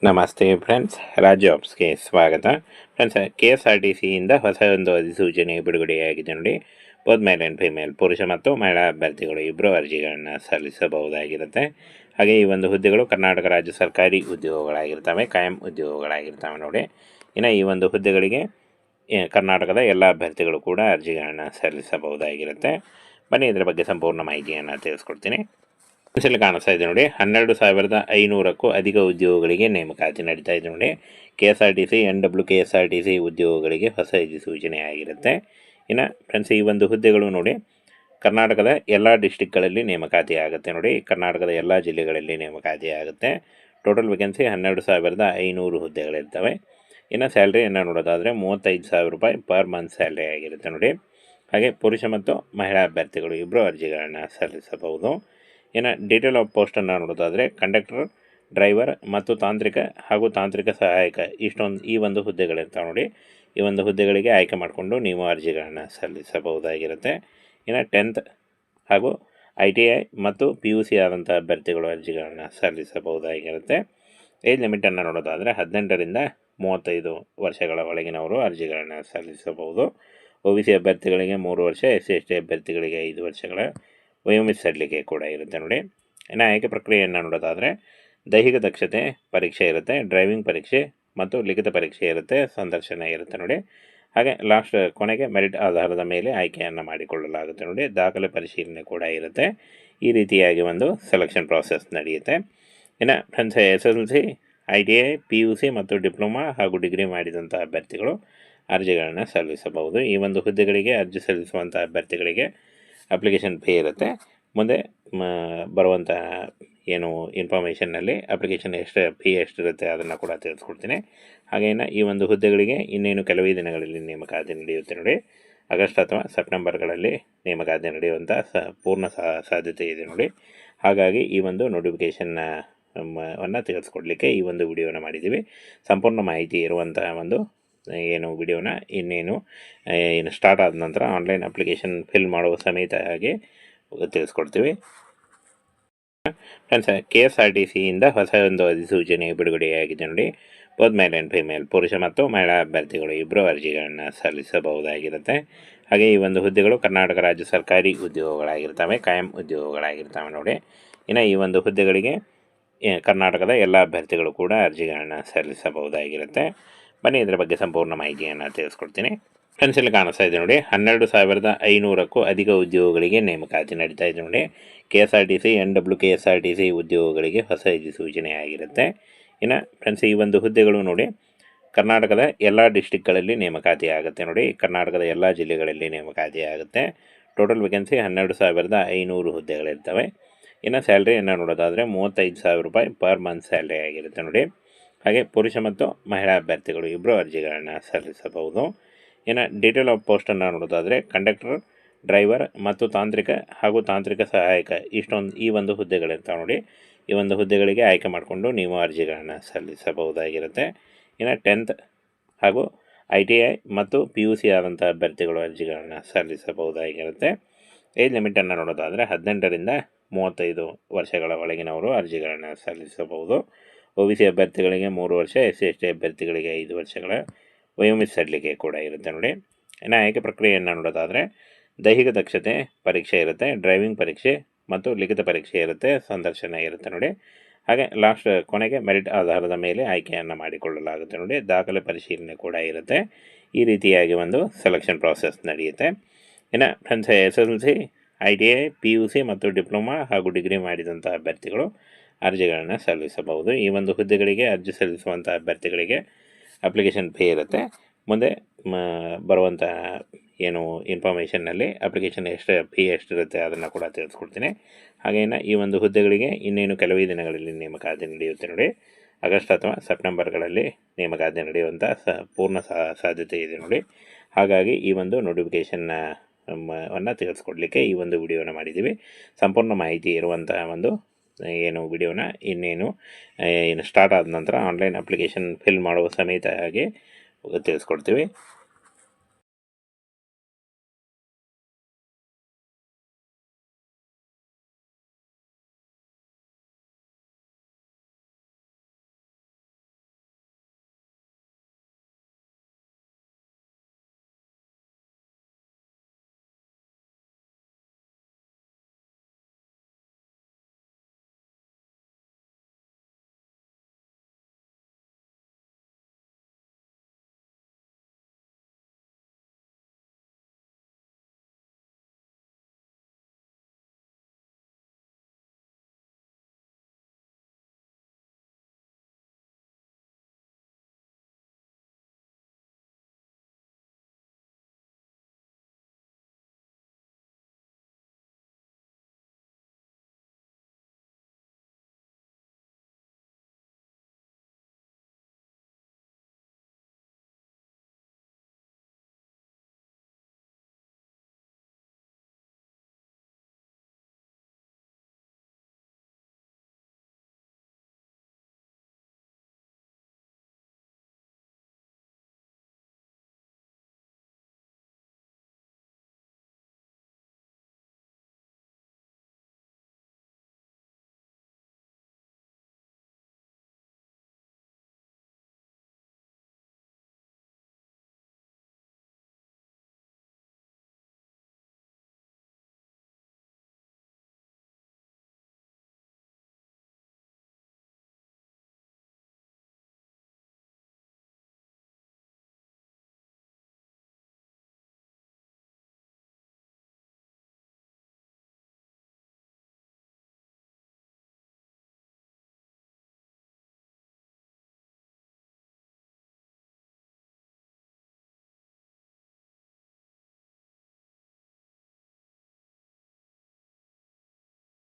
ನಮಸ್ತೆ ಫ್ರೆಂಡ್ಸ್, ರಾಜ್ ಜಾಬ್ಸ್ಗೆ ಸ್ವಾಗತ. ಫ್ರೆಂಡ್ಸ್, KSRTCಯಿಂದ ಹೊಸ ಒಂದು ಅಧಿಸೂಚನೆ ಬಿಡುಗಡೆಯಾಗಿದೆ ನೋಡಿ. ಬೋತ್ ಮೇಲ್ ಆ್ಯಂಡ್ ಫಿಮೇಲ್, ಪುರುಷ ಮತ್ತು ಮಹಿಳಾ ಅಭ್ಯರ್ಥಿಗಳು ಇಬ್ಬರು ಅರ್ಜಿಗಳನ್ನು ಸಲ್ಲಿಸಬಹುದಾಗಿರುತ್ತೆ. ಹಾಗೆ ಈ ಒಂದು ಹುದ್ದೆಗಳು ಕರ್ನಾಟಕ ರಾಜ್ಯ ಸರ್ಕಾರಿ ಉದ್ಯೋಗಗಳಾಗಿರ್ತವೆ, ಕಾಯಂ ಉದ್ಯೋಗಗಳಾಗಿರ್ತವೆ ನೋಡಿ. ಇನ್ನು ಈ ಒಂದು ಹುದ್ದೆಗಳಿಗೆ ಕರ್ನಾಟಕದ ಎಲ್ಲ ಅಭ್ಯರ್ಥಿಗಳು ಕೂಡ ಅರ್ಜಿಗಳನ್ನು ಸಲ್ಲಿಸಬಹುದಾಗಿರುತ್ತೆ. ಬನ್ನಿ ಇದರ ಬಗ್ಗೆ ಸಂಪೂರ್ಣ ಮಾಹಿತಿಯನ್ನು ತಿಳಿಸ್ಕೊಡ್ತೀನಿ. ಇಲ್ಲಿ ಕಾಣಿಸ್ತಾ ಇದೆ ನೋಡಿ, 12,500ಕ್ಕೂ ಅಧಿಕ ಉದ್ಯೋಗಗಳಿಗೆ ನೇಮಕಾತಿ ನಡೀತಾ ಇದೆ ನೋಡಿ. KSRTC NWKSRTC ಉದ್ಯೋಗಗಳಿಗೆ ಹೊಸ ಅಧಿಸೂಚನೆ ಆಗಿರುತ್ತೆ. ಇನ್ನು ಫ್ರೆಂಡ್ಸ್, ಈ ಒಂದು ಹುದ್ದೆಗಳು ನೋಡಿ ಕರ್ನಾಟಕದ ಎಲ್ಲ ಡಿಸ್ಟಿಕ್ಗಳಲ್ಲಿ ನೇಮಕಾತಿ ಆಗುತ್ತೆ ನೋಡಿ. ಕರ್ನಾಟಕದ ಎಲ್ಲ ಜಿಲ್ಲೆಗಳಲ್ಲಿ ನೇಮಕಾತಿ ಆಗುತ್ತೆ. Total vacancy 12,500 ಹುದ್ದೆಗಳಿರ್ತವೆ. ಇನ್ನು ಸ್ಯಾಲ್ರಿಯನ್ನು ನೋಡೋದಾದರೆ 35,000 ರೂಪಾಯಿ ಪರ್ ಮಂತ್ ಸ್ಯಾಲ್ರಿ ಆಗಿರುತ್ತೆ ನೋಡಿ. ಹಾಗೆ ಪುರುಷ ಮತ್ತು ಮಹಿಳಾ ಅಭ್ಯರ್ಥಿಗಳು ಇಬ್ಬರು ಅರ್ಜಿಗಳನ್ನು ಸಲ್ಲಿಸಬಹುದು. ಇನ್ನು ಡೀಟೇಲ್ ಆಫ್ ಪೋಸ್ಟನ್ನು ನೋಡೋದಾದರೆ ಕಂಡಕ್ಟರ್, ಡ್ರೈವರ್ ಮತ್ತು ತಾಂತ್ರಿಕ ಹಾಗೂ ತಾಂತ್ರಿಕ ಸಹಾಯಕ ಈ ಒಂದು ಹುದ್ದೆಗಳಿರ್ತಾವೆ ನೋಡಿ. ಈ ಒಂದು ಹುದ್ದೆಗಳಿಗೆ ಆಯ್ಕೆ ಮಾಡಿಕೊಂಡು ನೀವು ಅರ್ಜಿಗಳನ್ನು ಸಲ್ಲಿಸಬಹುದಾಗಿರುತ್ತೆ. ಇನ್ನು 10th ಹಾಗೂ ITI ಮತ್ತು PUC ಆದಂಥ ಅಭ್ಯರ್ಥಿಗಳು ಅರ್ಜಿಗಳನ್ನು ಸಲ್ಲಿಸಬಹುದಾಗಿರುತ್ತೆ. ಏಜ್ ಲಿಮಿಟನ್ನು ನೋಡೋದಾದರೆ 18ರಿಂದ 35 ವರ್ಷಗಳ ಒಳಗಿನವರು ಅರ್ಜಿಗಳನ್ನು ಸಲ್ಲಿಸಬಹುದು. OBC ಅಭ್ಯರ್ಥಿಗಳಿಗೆ 3 ವರ್ಷ, SC/ST ಅಭ್ಯರ್ಥಿಗಳಿಗೆ 5 ವರ್ಷಗಳ ವಯೋಮಿತಿ ಕೂಡ ಇರುತ್ತೆ ನೋಡಿ. ಇನ್ನು ಆಯ್ಕೆ ಪ್ರಕ್ರಿಯೆಯನ್ನು ನೋಡೋದಾದರೆ ದೈಹಿಕ ದಕ್ಷತೆ ಪರೀಕ್ಷೆ ಇರುತ್ತೆ, ಡ್ರೈವಿಂಗ್ ಪರೀಕ್ಷೆ ಮತ್ತು ಲಿಖಿತ ಪರೀಕ್ಷೆ ಇರುತ್ತೆ, ಸಂದರ್ಶನ ಇರುತ್ತೆ ನೋಡಿ. ಹಾಗೆ ಲಾಸ್ಟ್ ಕೊನೆಗೆ ಮೆರಿಟ್ ಆಧಾರದ ಮೇಲೆ ಆಯ್ಕೆಯನ್ನು ಮಾಡಿಕೊಳ್ಳಲಾಗುತ್ತೆ ನೋಡಿ. ದಾಖಲೆ ಪರಿಶೀಲನೆ ಕೂಡ ಇರುತ್ತೆ. ಈ ರೀತಿಯಾಗಿ ಒಂದು ಸೆಲೆಕ್ಷನ್ ಪ್ರಾಸೆಸ್ ನಡೆಯುತ್ತೆ. ಇನ್ನು ಫ್ರೆಂಡ್ಸ್, SSLC, ITI, PUC ಮತ್ತು ಡಿಪ್ಲೊಮಾ ಹಾಗೂ ಡಿಗ್ರಿ ಮಾಡಿದಂಥ ಅಭ್ಯರ್ಥಿಗಳು ಅರ್ಜಿಗಳನ್ನು ಸಲ್ಲಿಸಬಹುದು. ಈ ಒಂದು ಹುದ್ದೆಗಳಿಗೆ ಅರ್ಜಿ ಸಲ್ಲಿಸುವಂಥ ಅಭ್ಯರ್ಥಿಗಳಿಗೆ ಅಪ್ಲಿಕೇಶನ್ ಫೀ ಇರುತ್ತೆ. ಮುಂದೆ ಬರುವಂಥ ಏನು ಇನ್ಫಾರ್ಮೇಷನ್ನಲ್ಲಿ ಅಪ್ಲಿಕೇಶನ್ ಫೀ ಎಷ್ಟಿರುತ್ತೆ ಅದನ್ನು ಕೂಡ ತಿಳಿಸ್ಕೊಡ್ತೀನಿ. ಹಾಗೇನು ಈ ಒಂದು ಹುದ್ದೆಗಳಿಗೆ ಇನ್ನೇನು ಕೆಲವೇ ದಿನಗಳಲ್ಲಿ ನೇಮಕಾತಿ ನಡೆಯುತ್ತೆ ನೋಡಿ. ಆಗಸ್ಟ್ ಅಥವಾ ಸೆಪ್ಟೆಂಬರ್ಗಳಲ್ಲಿ ನೇಮಕಾತಿ ನಡೆಯುವಂಥ ಪೂರ್ಣ ಸಾಧ್ಯತೆ ಇದೆ ನೋಡಿ. ಹಾಗಾಗಿ ಈ ಒಂದು ನೋಟಿಫಿಕೇಷನ್ನ ತಿಳಿಸ್ಕೊಡ್ಲಿಕ್ಕೆ ಈ ಒಂದು ವಿಡಿಯೋನ ಮಾಡಿದ್ದೀವಿ. ಸಂಪೂರ್ಣ ಮಾಹಿತಿ ಇರುವಂಥ ಒಂದು ಏನು ವಿಡಿಯೋನ ಇನ್ನೇನು ಸ್ಟಾರ್ಟ್ ಆದ ನಂತರ ಆನ್ಲೈನ್ ಅಪ್ಲಿಕೇಶನ್ ಫಿಲ್ ಮಾಡುವ ಸಮೇತ ಹಾಗೆ ತಿಳಿಸ್ಕೊಡ್ತೀವಿ. ಫ್ರೆಂಡ್ಸ್, KSRTCಯಿಂದ ಹೊಸ ಒಂದು ಅಧಿಸೂಚನೆ ಬಿಡುಗಡೆಯಾಗಿದೆ ನೋಡಿ. ಬೋತ್ ಮೇಲ್ ಆ್ಯಂಡ್ ಫಿಮೇಲ್, ಪುರುಷ ಮತ್ತು ಮಹಿಳಾ ಅಭ್ಯರ್ಥಿಗಳು ಇಬ್ಬರು ಅರ್ಜಿಗಳನ್ನು ಸಲ್ಲಿಸಬಹುದಾಗಿರುತ್ತೆ. ಹಾಗೆ ಈ ಒಂದು ಹುದ್ದೆಗಳು ಕರ್ನಾಟಕ ರಾಜ್ಯ ಸರ್ಕಾರಿ ಉದ್ಯೋಗಗಳಾಗಿರ್ತವೆ, ಕಾಯಂ ಉದ್ಯೋಗಗಳಾಗಿರ್ತವೆ ನೋಡಿ. ಇನ್ನು ಈ ಒಂದು ಹುದ್ದೆಗಳಿಗೆ ಕರ್ನಾಟಕದ ಎಲ್ಲ ಅಭ್ಯರ್ಥಿಗಳು ಕೂಡ ಅರ್ಜಿಗಳನ್ನು ಸಲ್ಲಿಸಬಹುದಾಗಿರುತ್ತೆ. ಬನ್ನಿ ಇದರ ಬಗ್ಗೆ ಸಂಪೂರ್ಣ ಮಾಹಿತಿಯನ್ನು ತಿಳಿಸ್ಕೊಡ್ತೀನಿ. ಫ್ರೆಂಡ್ಸ್, ಇಲ್ಲಿ ಕಾಣಿಸ್ತಾ ಇದೆ ನೋಡಿ, 12,500ಕ್ಕೂ ಅಧಿಕ ಉದ್ಯೋಗಗಳಿಗೆ ನೇಮಕಾತಿ ನಡೀತಾ ಇದೆ ನೋಡಿ. KSRTC NWKSRTC ಉದ್ಯೋಗಗಳಿಗೆ ಹೊಸ ಅಧಿಸೂಚನೆ ಆಗಿರುತ್ತೆ. ಇನ್ನು ಫ್ರೆಂಡ್ಸ್, ಈ ಒಂದು ಹುದ್ದೆಗಳು ನೋಡಿ ಕರ್ನಾಟಕದ ಎಲ್ಲ ಡಿಸ್ಟಿಕ್ಗಳಲ್ಲಿ ನೇಮಕಾತಿ ಆಗುತ್ತೆ ನೋಡಿ. ಕರ್ನಾಟಕದ ಎಲ್ಲ ಜಿಲ್ಲೆಗಳಲ್ಲಿ ನೇಮಕಾತಿ ಆಗುತ್ತೆ. Total vacancy 12,500 ಹುದ್ದೆಗಳಿರ್ತವೆ. ಇನ್ನು ಸ್ಯಾಲ್ರಿಯನ್ನು ನೋಡೋದಾದರೆ 35,000 ರೂಪಾಯಿ ಪರ್ ಮಂತ್ ಸ್ಯಾಲ್ರಿ ಆಗಿರುತ್ತೆ ನೋಡಿ. ಹಾಗೆ ಪುರುಷ ಮತ್ತು ಮಹಿಳಾ ಅಭ್ಯರ್ಥಿಗಳು ಇಬ್ಬರು ಅರ್ಜಿಗಳನ್ನು ಸಲ್ಲಿಸಬಹುದು. ಇನ್ನು ಡೀಟೇಲ್ ಆಫ್ ಪೋಸ್ಟನ್ನು ನೋಡೋದಾದರೆ ಕಂಡಕ್ಟರ್, ಡ್ರೈವರ್ ಮತ್ತು ತಾಂತ್ರಿಕ ಹಾಗೂ ತಾಂತ್ರಿಕ ಸಹಾಯಕ ಈ ಒಂದು ಹುದ್ದೆಗಳಿರ್ತಾವೆ ನೋಡಿ. ಈ ಒಂದು ಹುದ್ದೆಗಳಿಗೆ ಆಯ್ಕೆ ಮಾಡಿಕೊಂಡು ನೀವು ಅರ್ಜಿಗಳನ್ನು ಸಲ್ಲಿಸಬಹುದಾಗಿರುತ್ತೆ. ಇನ್ನು 10th ಹಾಗೂ ITI ಮತ್ತು PUC ಆದಂಥ ಅಭ್ಯರ್ಥಿಗಳು ಅರ್ಜಿಗಳನ್ನು ಸಲ್ಲಿಸಬಹುದಾಗಿರುತ್ತೆ. ಏಜ್ ಲಿಮಿಟನ್ನು ನೋಡೋದಾದರೆ 18ರಿಂದ 35 ವರ್ಷಗಳ ಒಳಗಿನವರು ಅರ್ಜಿಗಳನ್ನು ಸಲ್ಲಿಸಬಹುದು. OBC ಅಭ್ಯರ್ಥಿಗಳಿಗೆ 3 ವರ್ಷ, SC/ST ಅಭ್ಯರ್ಥಿಗಳಿಗೆ 5 ವರ್ಷಗಳ ವಯೋಮಿತಿ ಕೂಡ ಇರುತ್ತೆ ನೋಡಿ. ಇನ್ನು ಆಯ್ಕೆ ಪ್ರಕ್ರಿಯೆಯನ್ನು ನೋಡೋದಾದರೆ ದೈಹಿಕ ದಕ್ಷತೆ ಪರೀಕ್ಷೆ ಇರುತ್ತೆ, ಡ್ರೈವಿಂಗ್ ಪರೀಕ್ಷೆ ಮತ್ತು ಲಿಖಿತ ಪರೀಕ್ಷೆ ಇರುತ್ತೆ, ಸಂದರ್ಶನ ಇರುತ್ತೆ ನೋಡಿ. ಹಾಗೆ ಲಾಸ್ಟ್ ಕೊನೆಗೆ ಮೆರಿಟ್ ಆಧಾರದ ಮೇಲೆ ಆಯ್ಕೆಯನ್ನು ಮಾಡಿಕೊಳ್ಳಲಾಗುತ್ತೆ ನೋಡಿ. ದಾಖಲೆ ಪರಿಶೀಲನೆ ಕೂಡ ಇರುತ್ತೆ. ಈ ರೀತಿಯಾಗಿ ಒಂದು ಸೆಲೆಕ್ಷನ್ ಪ್ರಾಸೆಸ್ ನಡೆಯುತ್ತೆ. ಇನ್ನು ಫ್ರೆಂಡ್ಸ್, SSLC, ITI, PUC ಮತ್ತು ಡಿಪ್ಲೊಮಾ ಹಾಗೂ ಡಿಗ್ರಿ ಮಾಡಿದಂಥ ಅಭ್ಯರ್ಥಿಗಳು ಅರ್ಜಿಗಳನ್ನು ಸಲ್ಲಿಸಬಹುದು. ಈ ಒಂದು ಹುದ್ದೆಗಳಿಗೆ ಅರ್ಜಿ ಸಲ್ಲಿಸುವಂಥ ಅಭ್ಯರ್ಥಿಗಳಿಗೆ ಅಪ್ಲಿಕೇಶನ್ ಫೀ ಇರುತ್ತೆ. ಮುಂದೆ ಬರುವಂಥ ಏನು ಇನ್ಫಾರ್ಮೇಷನ್ನಲ್ಲಿ ಅಪ್ಲಿಕೇಶನ್ ಫೀ ಎಷ್ಟಿರುತ್ತೆ ಅದನ್ನು ಕೂಡ ತಿಳಿಸ್ಕೊಡ್ತೀನಿ. ಹಾಗೇನು ಈ ಒಂದು ಹುದ್ದೆಗಳಿಗೆ ಇನ್ನೇನು ಕೆಲವೇ ದಿನಗಳಲ್ಲಿ ನೇಮಕಾತಿ ನಡೆಯುತ್ತೆ ನೋಡಿ. ಆಗಸ್ಟ್ ಅಥವಾ ಸೆಪ್ಟೆಂಬರ್ಗಳಲ್ಲಿ ನೇಮಕಾತಿ ನಡೆಯುವಂಥ ಪೂರ್ಣ ಸಾಧ್ಯತೆ ಇದೆ ನೋಡಿ. ಹಾಗಾಗಿ ಈ ಒಂದು ನೋಟಿಫಿಕೇಷನ್ನ ತಿಳಿಸ್ಕೊಡ್ಲಿಕ್ಕೆ ಈ ಒಂದು ವಿಡಿಯೋನ ಮಾಡಿದ್ದೀವಿ. ಸಂಪೂರ್ಣ ಮಾಹಿತಿ ಇರುವಂಥ ಒಂದು ಏನು ವಿಡಿಯೋನ ಇನ್ನೇನು ಸ್ಟಾರ್ಟ್ ಆದ ನಂತರ ಆನ್ಲೈನ್ ಅಪ್ಲಿಕೇಶನ್ ಫಿಲ್ ಮಾಡುವ ಸಮೇತ ಹಾಗೆ ತಿಳಿಸ್ಕೊಡ್ತೀವಿ.